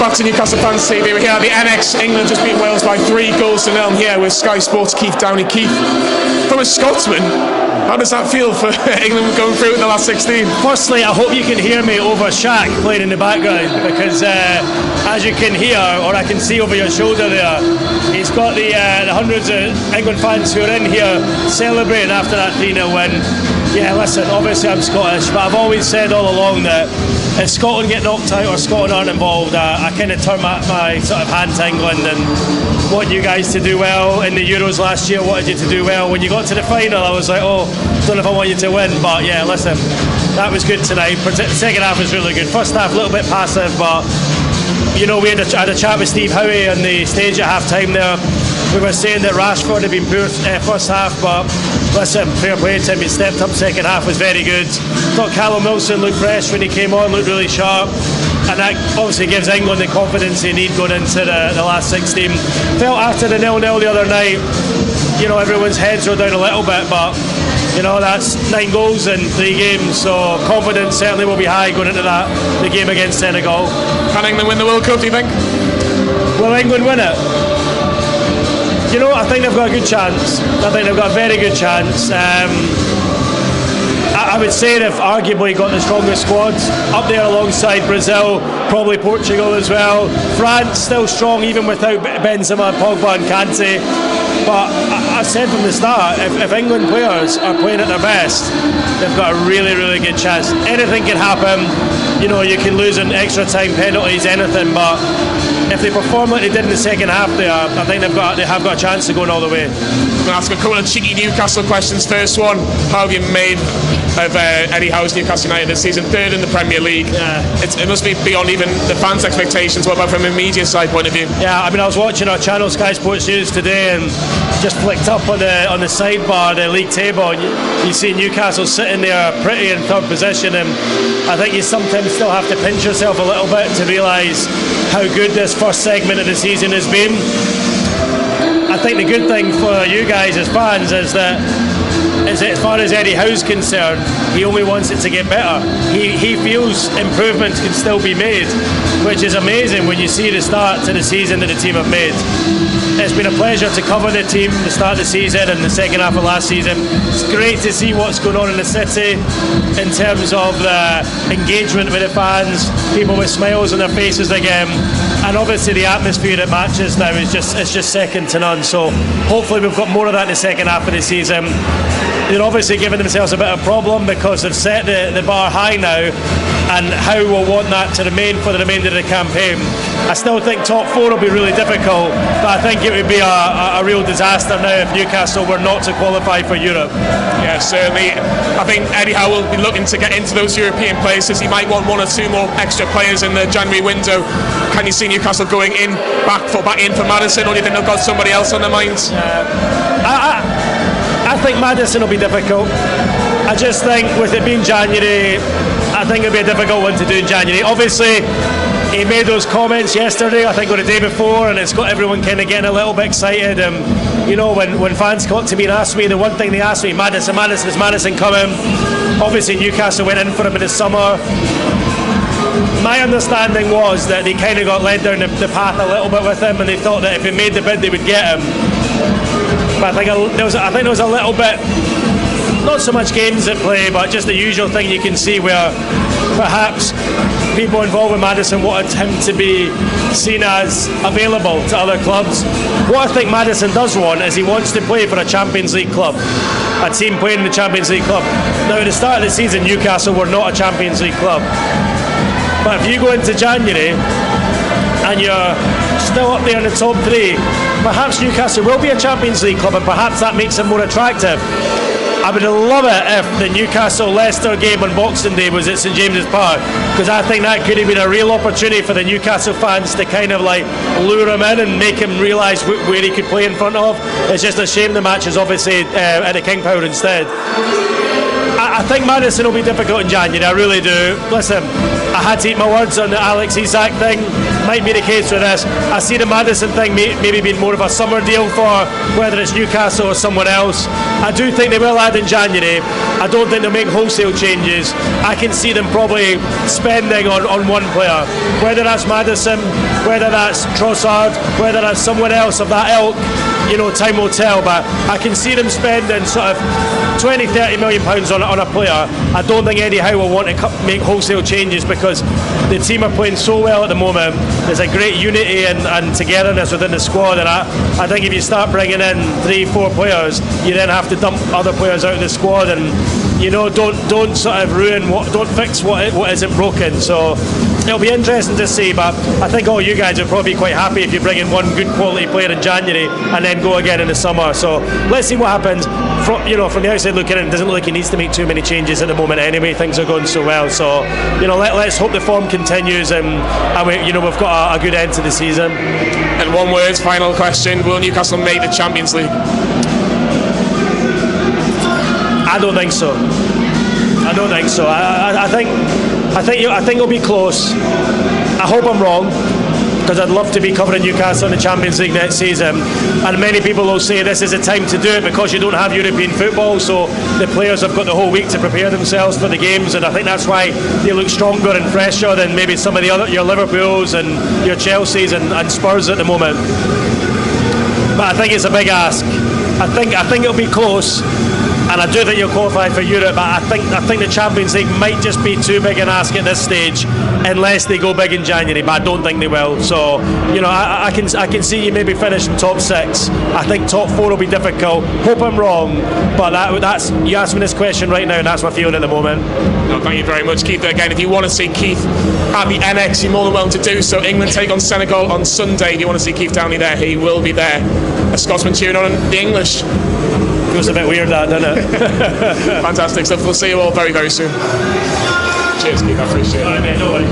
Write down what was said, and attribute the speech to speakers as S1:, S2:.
S1: back to Newcastle Fans TV. We're here at the NX. England just beat Wales by 3-0 here with Sky Sports' Keith Downie. Keith, from a Scotsman, how does that feel for England going through in the last 16?
S2: Firstly, I hope you can hear me over Shaq playing in the background, because as you can hear, or I can see over your shoulder there, he's got the hundreds of England fans who are in here celebrating after that 3-0 win. Yeah, listen, obviously I'm Scottish, but I've always said all along that if Scotland get knocked out or Scotland aren't involved, I kind of turn my sort of hand to England and want you guys to do well. In the Euros last year, wanted you to do well. When you got to the final, I was like, oh, don't know if I want you to win, but yeah, listen, that was good tonight. The second half was really good. First half a little bit passive, but you know, we had a chat with Steve Howie on the stage at half time there. We were saying that Rashford had been poor first half, but listen, fair play to him. He stepped up second half, was very good. Thought Callum Wilson looked fresh when he came on, looked really sharp, and that obviously gives England the confidence they need going into the last 16. Felt after the 0-0 the other night, you know, everyone's heads were down a little bit, but you know, that's 9 goals in 3 games, so confidence certainly will be high going into the game against Senegal.
S1: Can England win the World Cup, do you think?
S2: Will England win it? You know, I think they've got a good chance. I think they've got a very good chance. I would say they've arguably got the strongest squad up there alongside Brazil, probably Portugal as well. France still strong even without Benzema, Pogba and Kante. But I said from the start, if England players are playing at their best, they've got a really, really good chance. Anything can happen. You know, you can lose in extra time, penalties, anything, but if they perform like they did in the second half there, I think they have got a chance of going all the way.
S1: I'm going to ask a couple of cheeky Newcastle questions. First one, how have you made of Eddie Howe's Newcastle United this season? 3rd in the Premier League.
S2: Yeah.
S1: It must be beyond even the fans' expectations. What about from a media side point of view?
S2: Yeah, I mean, I was watching our channel Sky Sports News today and just flicked up on the sidebar, the league table, and you see Newcastle sitting there pretty in 3rd position, and I think you sometimes still have to pinch yourself a little bit to realise how good this first segment of the season has been. I think the good thing for you guys as fans is that as far as Eddie Howe's concerned, he only wants it to get better. He feels improvements can still be made, which is amazing when you see the start to the season that the team have made. It's been a pleasure to cover the team, the start of the season and the second half of last season. It's great to see what's going on in the city in terms of the engagement with the fans, people with smiles on their faces again, and obviously the atmosphere at matches now is just second to none. So hopefully we've got more of that in the second half of the season. They're obviously giving themselves a bit of a problem because they've set the bar high now, and Howe will want that to remain for the remainder of the campaign. I still think top 4 will be really difficult, but I think it would be a real disaster now if Newcastle were not to qualify for Europe.
S1: Yeah, certainly. I think Eddie Howe will be looking to get into those European places. He might want 1 or 2 more extra players in the January window. Can you see Newcastle going back in for Maddison, or do you think they've got somebody else on their minds?
S2: I think Maddison will be difficult. I just think with it being January, I think it'll be a difficult one to do in January. Obviously, he made those comments yesterday, I think, or the day before, and it's got everyone kind of getting a little bit excited. You know, when fans come up to me and ask me, the one thing they ask me, is Maddison coming? Obviously, Newcastle went in for him in the summer. My understanding was that they kind of got led down the path a little bit with him, and they thought that if he made the bid, they would get him. But I think there was a little bit, not so much games at play, but just the usual thing you can see where perhaps people involved with Maddison wanted him to be seen as available to other clubs. What I think Maddison does want is he wants to play for a Champions League club, a team playing in the Champions League club. Now at the start of the season, Newcastle were not a Champions League club, but if you go into January and you're still up there in the top 3, perhaps Newcastle will be a Champions League club, and perhaps that makes them more attractive. I would love it if the Newcastle-Leicester game on Boxing Day was at St James's Park, because I think that could have been a real opportunity for the Newcastle fans to kind of like lure him in and make him realise where he could play in front of. It's just a shame the match is obviously at the King Power instead. I think Maddison will be difficult in January, I really do. Listen, I had to eat my words on the Alex Isak thing. Might be the case with this. I see the Maddison thing maybe being more of a summer deal for whether it's Newcastle or someone else. I do think they will add in January. I don't think they'll make wholesale changes. I can see them probably spending on one player, whether that's Maddison, whether that's Trossard, whether that's someone else of that ilk. Time will tell, but I can see them spending sort of 20-30 million pounds on a player. I don't think Eddie Howe will want to make wholesale changes because the team are playing so well at the moment. There's a great unity and togetherness within the squad, and I think if you start bringing in 3-4 players, you then have to dump other players out of the squad, and don't sort of don't fix what isn't broken. So it'll be interesting to see, but I think all you guys will probably be quite happy if you bring in one good quality player in January and then go again in the summer. So let's see what happens. From the outside looking in, it doesn't look like he needs to make too many changes at the moment anyway. Things are going so well, so let's hope the form continues and we've got a good end to the season.
S1: And one word, final question: will Newcastle make the Champions League?
S2: I don't think so. I think it'll be close. I hope I'm wrong, because I'd love to be covering Newcastle in the Champions League next season, and many people will say this is a time to do it because you don't have European football, so the players have got the whole week to prepare themselves for the games, and I think that's why they look stronger and fresher than maybe some of the other, your Liverpools and your Chelseas and Spurs at the moment. But I think it's a big ask. I think it'll be close, and I do think you'll qualify for Europe, but I think the Champions League might just be too big an ask at this stage unless they go big in January, but I don't think they will. So I can see you maybe finishing top 6. I think top 4 will be difficult. Hope I'm wrong, but that's you asked me this question right now, and that's my feeling at the moment.
S1: No, thank you very much, Keith. Again, if you want to see Keith at the NX, you're more than welcome to do so. England take on Senegal on Sunday. If you want to see Keith Downie there, he will be there. A Scotsman cheering on the English.
S2: Feels a bit weird, that, doesn't it?
S1: Fantastic stuff. We'll see you all very, very soon. Cheers, Keith. I appreciate it.
S2: All right, mate, no worries.